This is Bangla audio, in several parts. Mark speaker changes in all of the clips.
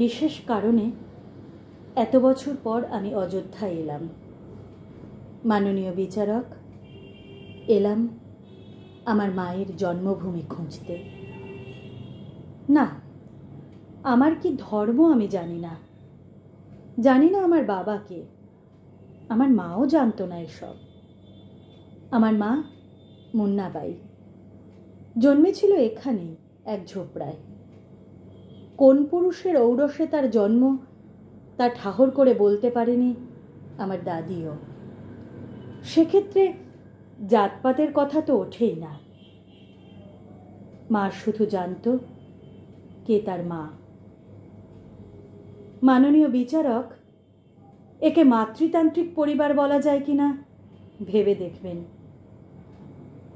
Speaker 1: বিশেষ কারণে এত বছর পর আমি অযোধ্যায় এলাম। মাননীয় বিচারক, এলাম আমার মায়ের জন্মভূমি খুঁজতে। না, আমার কি ধর্ম আমি জানি না, জানি না আমার বাবাকে, আমার মাও জানতো না এসব। আমার মা মুন্নাবাই জন্মেছিল এখানেই এক ঝোপড়ায়। কোন পুরুষের ঔরসে তার জন্ম তা ঠাহর করে বলতে পারেনি আমার দাদিও। সেক্ষেত্রে জাতপাতের কথা তো ওঠেই না। মা শুধু জানত কে তার মা। মাননীয় বিচারক, একে মাতৃতান্ত্রিক পরিবার বলা যায় কিনা ভেবে দেখবেন।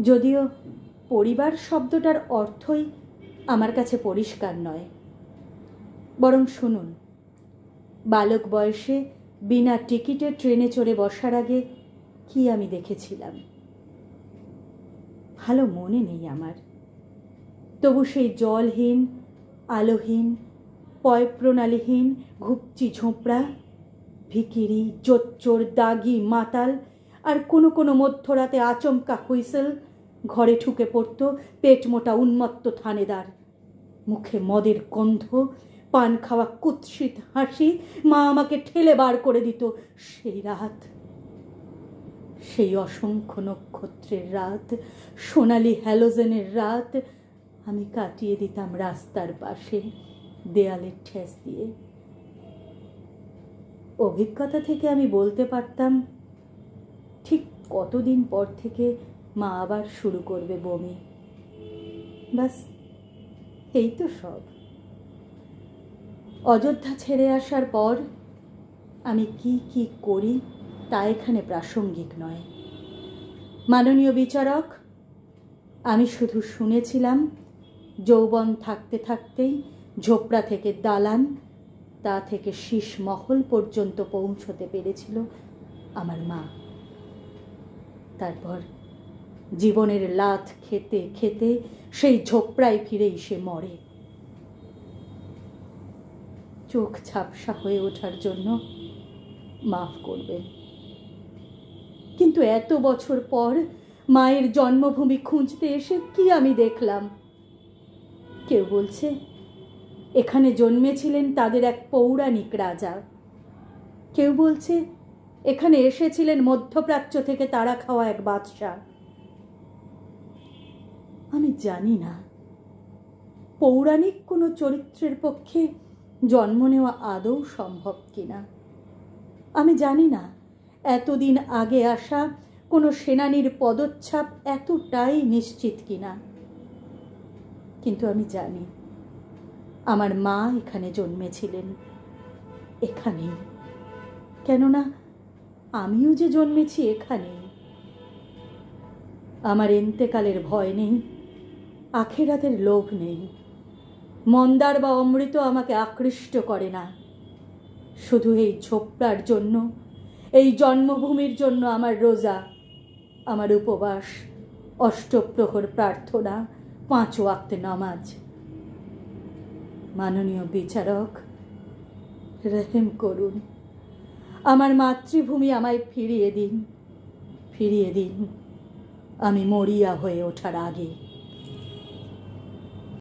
Speaker 1: যদিও পরিবার শব্দটার অর্থই আমার কাছে পরিষ্কার নয়। বরং শুনুন, বালক বয়সে বিনা টিকিটে ট্রেনে চড়ে বসার আগে কি আমি দেখেছিলাম ভালো মনে নেই আমার। তবু সেই জলহীন, আলোহীন, পয়ঃপ্রণালীহীন ঘুপচি ঝোপড়া, ভিখিরি, জোচ্চোর, দাগি, মাতাল আর কোনো কোনো মধ্যরাতে আচমকা হুইসেল ঘরে ঢুকে পড়ত পেট মোটা উন্মত্ত থানেদার। মুখে মদের গন্ধ, পান খাওয়া কুৎসিত হাসি। মা আমাকে ঠেলে বার করে দিত। সেই রাত, সেই অসংখ্য নক্ষত্রের রাত, সোনালি হ্যালোজেনের রাত আমি কাটিয়ে দিতাম রাস্তার পাশে দেয়ালের ঠেস দিয়ে। অভিজ্ঞতা থেকে আমি বলতে পারতাম ঠিক কতদিন পর থেকে মা আবার শুরু করবে বমি। ব্যাস, এই তো সব। অযোধ্যা ছেড়ে আসার পর আমি কি কি করি তা এখানে প্রাসঙ্গিক নয়। মাননীয় বিচারক, আমি শুধু শুনেছিলাম যৌবন থাকতে থাকতেই ঝোপড়া থেকে দালান, তা থেকে শীষ মহল পর্যন্ত পৌঁছতে পেরেছিল আমার মা। তারপর জীবনের লাথ খেতে খেতে সেই ঝোপড়ায় ফিরেই সে মরে। চোখ ঝাপসা হয়ে ওঠার জন্য মাফ করবেন, কিন্তু এত বছর পর মায়ের জন্মভূমি খুঁজতে এসে কি আমি দেখলাম। কেউ বলছে এখানে জন্মেছিলেন তাদের এক পৌরাণিক রাজা। কেউ বলছে এখানে এসেছিলেন মধ্যপ্রাচ্য থেকে তাড়া খাওয়া এক বাদশাহ। আমি জানি না পৌরাণিক কোনো চরিত্রের পক্ষে জন্ম নেওয়া আদৌ সম্ভব কিনা। আমি জানি না এতদিন আগে আসা কোনো সেনানীর পদচ্ছাপ এতটাই নিশ্চিত কিনা, কিন্তু আমি জানি আমার মা এখানে জন্মেছিলেন, এখানেই। কেননা আমিও যে জন্মেছি এখানেই। আমার এন্তেকালের ভয় নেই, আখেরাতের লোভ নেই। মন্দার বা অমৃত আমাকে আকৃষ্ট করে না। শুধু এই ঝোপড়ার জন্য, এই জন্মভূমির জন্য আমার রোজা, আমার উপবাস, অষ্টপ্রহর প্রার্থনা, 5 ওয়াক্ত নামাজ। মাননীয় বিচারক, রহিম করুন, আমার মাতৃভূমি আমায় ফিরিয়ে দিন, ফিরিয়ে দিন আমি মরিয়া হয়ে ওঠার আগে।